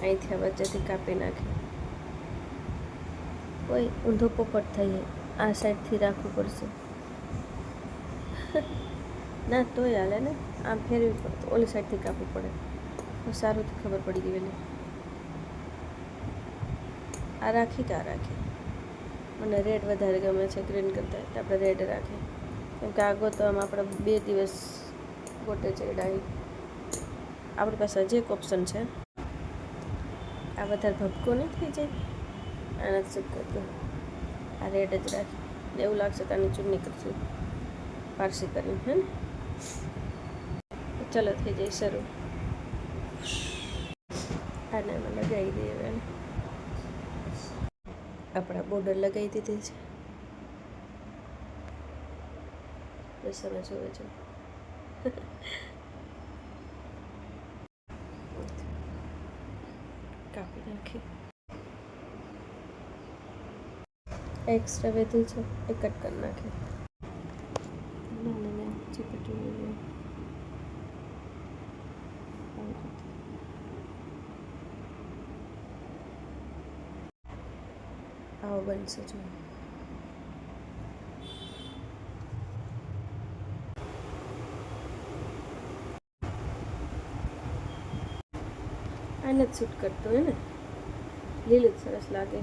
અહીંથી વચ્ચેથી કાપી નાખી. કોઈ ઊંધો પોપટ થઈએ, આ સાઈડથી રાખવું પડશે. ના તોય હાલે ને, આમ ફેરવી પડે, ઓલી સાઈડથી કાપવું પડે તો સારું ખબર પડી ગઈ. વેલી આ રાખી કે આ રાખી? મને રેડ વધારે ગમે છે ગ્રીન કરતાં, એટલે આપણે રેડ રાખીએ. કેમ કે આગો તો આમ આપણે 2 દિવસ ગોટે ચડાવી. આપણી પાસે હજી એક ઓપ્શન છે. આ વધારે ભપકો નહીં થઈ જાય, આને જ શું કરતું. આ રેડ જ રાખી, એવું લાગશે તો આની ચૂંટણી કરશું પારસી કરીને, હે ને? ચલો થઈ જાય શરૂ. આને અમે લગાવી દઈએ. હવે આપણા બોર્ડર લગાવી દીધી છે. બસ અમે જોવે છે. કાપી નાખી. એક્સ્ટ્રા વધુ છે એ કટ કરી નાખી. ચીપટી આવો બનશે. જો આને જ શૂટ કરતો હોય ને, લીલું જ સરસ લાગે.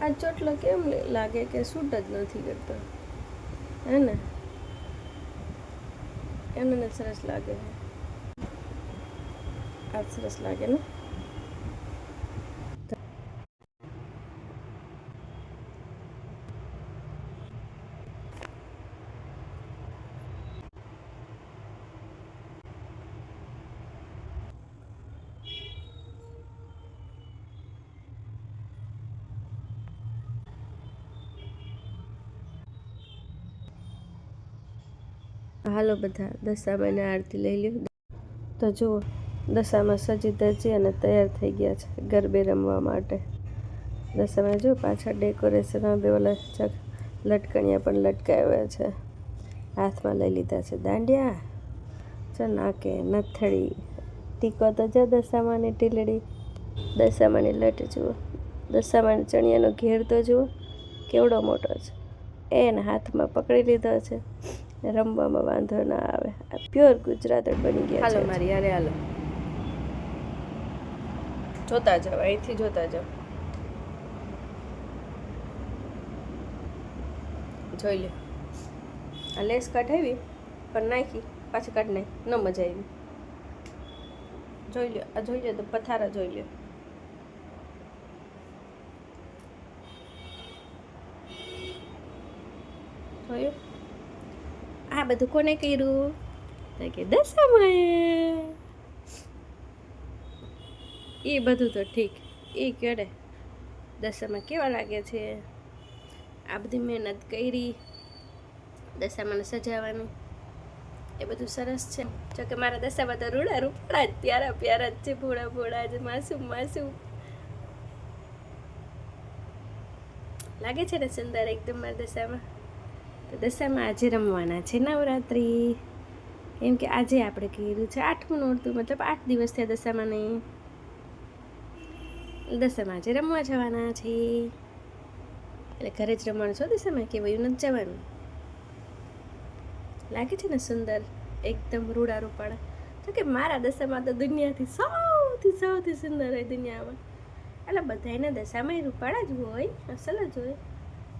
આ ચોટલો કેમ લાગે કે શૂટ જ નથી કરતો, હે ને? એમને સરસ લાગે છે. આ સરસ લાગે ને? હાલો બધા દશામાની આરતી લઈ લ્યો. તો જુઓ, દશામાં સજી ધજી અને તૈયાર થઈ ગયા છે ગરબે રમવા માટે. દશામાં જો પાછળ ડેકોરેશનમાં બે ઓલા લટકણિયા પણ લટકાવ્યા છે. હાથમાં લઈ લીધા છે દાંડિયા, જો નાકે નથડી, ટીકો તો જો દશામાની ટીલડી, દશામાની લટ જુઓ, દશામાની ચણિયાનો ઘેર તો જુઓ કેવડો મોટો છે. એને હાથમાં પકડી લીધો છે. રમવામાં વાંધો ના આવે. આ પ્યોર ગુજરાત બની ગયા છે. હાલો મારી યારે હાલો, જોતા જાઓ, અહીંથી જોતા જાઓ. જોઈ લે, આ લેસ કાઢાવી પણ નાખી પાછી કાઢ નાખી, ન મજા આવી. જોઈ લો, આ જોઈ લો તો પથારા જોઈ લો. જોયું? આ બધું કોને કર્યું? તો કે દશામાએ. એ બધું તો ઠીક, એ કેડે દશામાં કેવા લાગે છે. આ બધી મહેનત કરી દશામાને સજાવવાની, એ બધું સરસ છે. જોકે મારા દશામાં તો રૂડા રૂપડા જ પ્યારા પ્યારા જ છે, ભોળા ભોળા જ, માસૂમ માસૂમ લાગે છે ને, સુંદર એકદમ મારા દશામાં. તો દશામાં આજે રમવાના છે નવરાત્રિ. કેમ કે આજે આપણે કીધું છે 8મું નોરતું, મતલબ 8 દિવસ થયા દશામાં નહીં. દશામાં આજે રમવા જવાના છે, એટલે ઘરે જ રમવાનું છો દશામાં, કે વયું નથી જવાનું. લાગે છે ને સુંદર, એકદમ રૂડા રૂપાળા. તો કે મારા દશામાં તો દુનિયાથી સૌથી સુંદર હોય દુનિયામાં. એટલે બધાને દશામાં રૂપાળા જ હોય, અસલ જ હોય,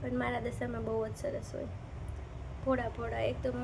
પણ મારા દશામાં બહુ જ સરસ હોય, ભોળા ભોળા એકદમ.